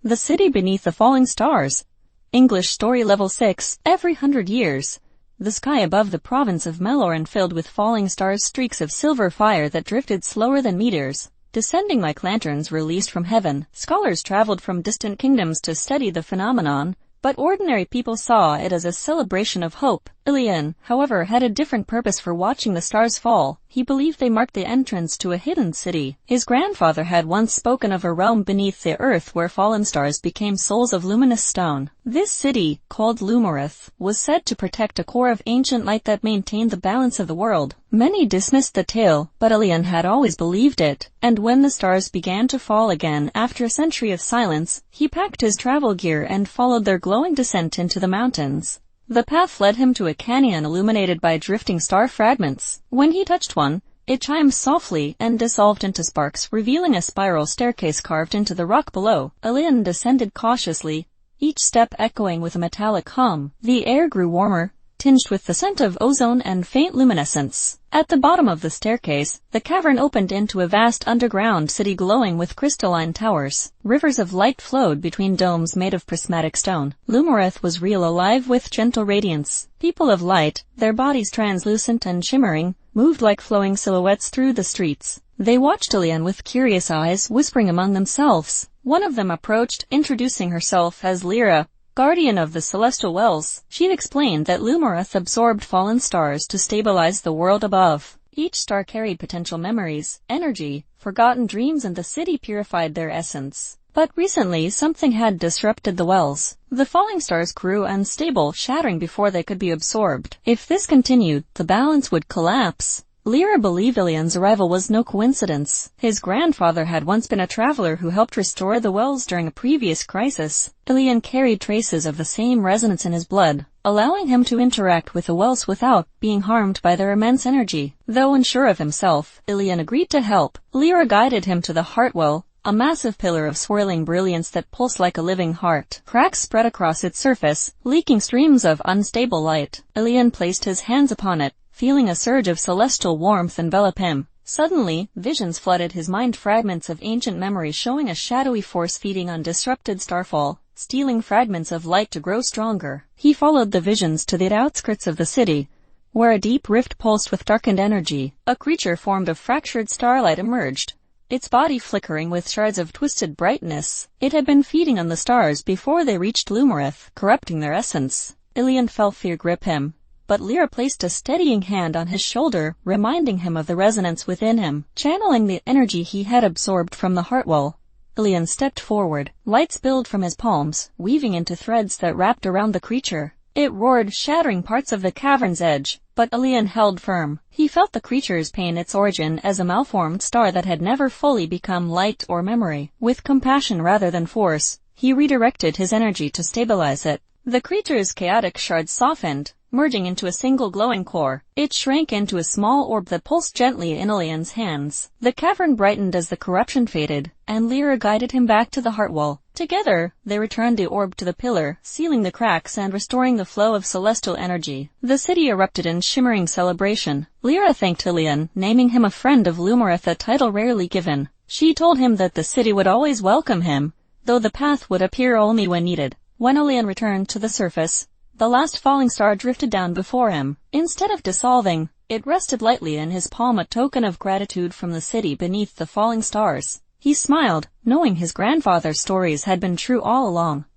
The City Beneath the Falling Stars. English Story Level 6. Every 100 years. The sky above the province of Meloran filled with falling stars, streaks of silver fire that drifted slower than meteors, descending like lanterns released from heaven. Scholars traveled from distant kingdoms to study the phenomenon, but ordinary people saw it as a celebration of hope. Ilian, however, had a different purpose for watching the stars fall. He believed they marked the entrance to a hidden city. His grandfather had once spoken of a realm beneath the earth where fallen stars became souls of luminous stone. This city, called Lumorith, was said to protect a core of ancient light that maintained the balance of the world. Many dismissed the tale, but Ilian had always believed it, and when the stars began to fall again after a century of silence, he packed his travel gear and followed their glowing descent into the mountains. The path led him to a canyon illuminated by drifting star fragments. When he touched one, it chimed softly and dissolved into sparks, revealing a spiral staircase carved into the rock below. Ilian descended cautiously, each step echoing with a metallic hum. The air grew warmer, tinged with the scent of ozone and faint luminescence. At the bottom of the staircase, the cavern opened into a vast underground city glowing with crystalline towers. Rivers of light flowed between domes made of prismatic stone. Lumorith was real, alive with gentle radiance. People of light, their bodies translucent and shimmering, moved like flowing silhouettes through the streets. They watched Ilian with curious eyes, whispering among themselves. One of them approached, introducing herself as Lyra, guardian of the celestial wells. She explained that Lumorith absorbed fallen stars to stabilize the world above. Each star carried potential memories, energy, forgotten dreams, and the city purified their essence. But recently, something had disrupted the wells. The falling stars grew unstable, shattering before they could be absorbed. If this continued, the balance would collapse. Lyra believed Ilian's arrival was no coincidence. His grandfather had once been a traveler who helped restore the wells during a previous crisis. Ilian carried traces of the same resonance in his blood, allowing him to interact with the wells without being harmed by their immense energy. Though unsure of himself, Ilian agreed to help. Lyra guided him to the heart well, a massive pillar of swirling brilliance that pulsed like a living heart. Cracks spread across its surface, leaking streams of unstable light. Ilian placed his hands upon it, feeling a surge of celestial warmth envelop him. Suddenly, visions flooded his mind, fragments of ancient memories showing a shadowy force feeding on disrupted starfall, stealing fragments of light to grow stronger. He followed the visions to the outskirts of the city, where a deep rift pulsed with darkened energy. A creature formed of fractured starlight emerged, its body flickering with shards of twisted brightness. It had been feeding on the stars before they reached Lumorith, corrupting their essence. Ilian felt fear grip him, but Lyra placed a steadying hand on his shoulder, reminding him of the resonance within him. Channeling the energy he had absorbed from the heartwell, Ilian stepped forward. Light spilled from his palms, weaving into threads that wrapped around the creature. It roared, shattering parts of the cavern's edge, but Ilian held firm. He felt the creature's pain, its origin as a malformed star that had never fully become light or memory. With compassion rather than force, he redirected his energy to stabilize it. The creature's chaotic shards softened, merging into a single glowing core. It shrank into a small orb that pulsed gently in Ilian's hands. The cavern brightened as the corruption faded, and Lyra guided him back to the heartwell. Together, they returned the orb to the pillar, sealing the cracks and restoring the flow of celestial energy. The city erupted in shimmering celebration. Lyra thanked Ilian, naming him a friend of Lumorith, a title rarely given. She told him that the city would always welcome him, though the path would appear only when needed. When Ilian returned to the surface, the last falling star drifted down before him. Instead of dissolving, it rested lightly in his palm, a token of gratitude from the city beneath the falling stars. He smiled, knowing his grandfather's stories had been true all along.